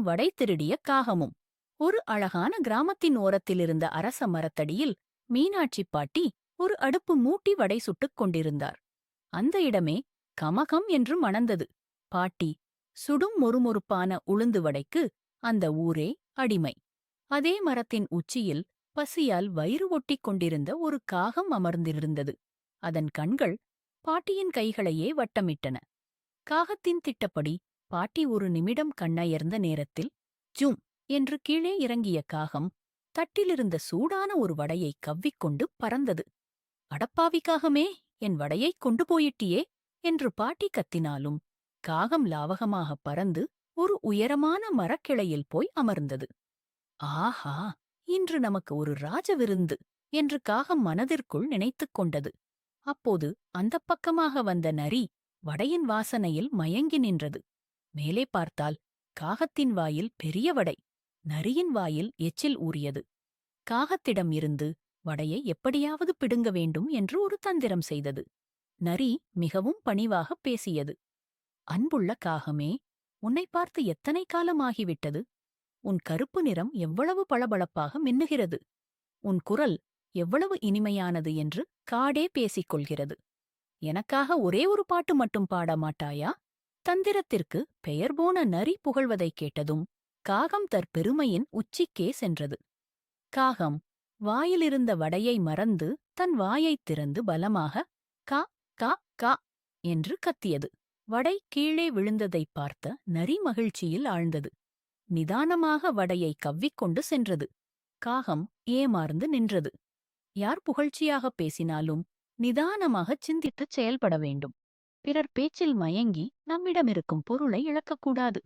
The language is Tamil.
வடை திருடிய காகமும். ஒரு அழகான கிராமத்தின் ஓரத்திலிருந்த அரச மரத்தடியில் மீனாட்சி பாட்டி ஒரு அடுப்பு மூட்டி வடை சுட்டுக் கொண்டிருந்தார். அந்த இடமே கமகம் என்று மணந்தது. பாட்டி சுடும் மொறுமொறுப்பான உளுந்து வடைக்கு அந்த ஊரே அடிமை. அதே மரத்தின் உச்சியில் பசியால் வயிறு ஒட்டிக் கொண்டிருந்த ஒரு காகம் அமர்ந்திருந்தது. அதன் கண்கள் பாட்டியின் கைகளையே வட்டமிட்டன. காகத்தின் திட்டப்படி பாட்டி ஒரு நிமிடம் கண்ணயர்ந்த நேரத்தில் ஜூம் என்று கீழே இறங்கிய காகம் தட்டிலிருந்த சூடான ஒரு வடையை கவ்விக்கொண்டு பறந்தது. அடப்பாவி காகமே, என் வடையைக் கொண்டு போயிட்டியே என்று பாட்டி கத்தினாலும் காகம் லாவகமாகப் பறந்து ஒரு உயரமான மரக்கிளையில் போய் அமர்ந்தது. ஆஹா, இன்று நமக்கு ஒரு ராஜ விருந்து என்று காகம் மனதிற்குள் நினைத்துக் கொண்டது. அப்போது அந்தப் பக்கமாக வந்த நரி வடையின் வாசனையில் மயங்கி நின்றது. மேலே பார்த்தால் காகத்தின் வாயில் பெரிய வடை, நரியின் வாயில் எச்சில் ஊறியது. காகத்திடம் இருந்து வடையை எப்படியாவது பிடுங்க வேண்டும் என்று ஒரு தந்திரம் செய்தது. நரி மிகவும் பணிவாகப் பேசியது. அன்புள்ள காகமே, உன்னை பார்த்து எத்தனை காலமாகிவிட்டது. உன் கருப்பு நிறம் எவ்வளவு பளபளப்பாக மின்னுகிறது. உன் குரல் எவ்வளவு இனிமையானது என்று காடே பேசிக் கொள்கிறது. எனக்காக ஒரே ஒரு பாட்டு மட்டும் பாட மாட்டாயா? தந்திரத்திற்கு பெயர் போன நரி புகழ்வதைக் கேட்டதும் காகம் தற்பெருமையின் உச்சிக்கே சென்றது. காகம் வாயிலிருந்த வடையை மறந்து தன் வாயைத் திறந்து பலமாக கா கா கா என்று கத்தியது. வடை கீழே விழுந்ததைப் பார்த்த நரி மகிழ்ச்சியில் ஆழ்ந்தது. நிதானமாக வடையை கவ்விக்கொண்டு சென்றது. காகம் ஏமாறந்து நின்றது. யார் புகழ்ச்சியாகப் பேசினாலும் நிதானமாகச் சிந்தித்துச் செயல்பட வேண்டும். பிறர் பேச்சில் மயங்கி நம்மிடமிருக்கும் பொருளை இழக்கக்கூடாது.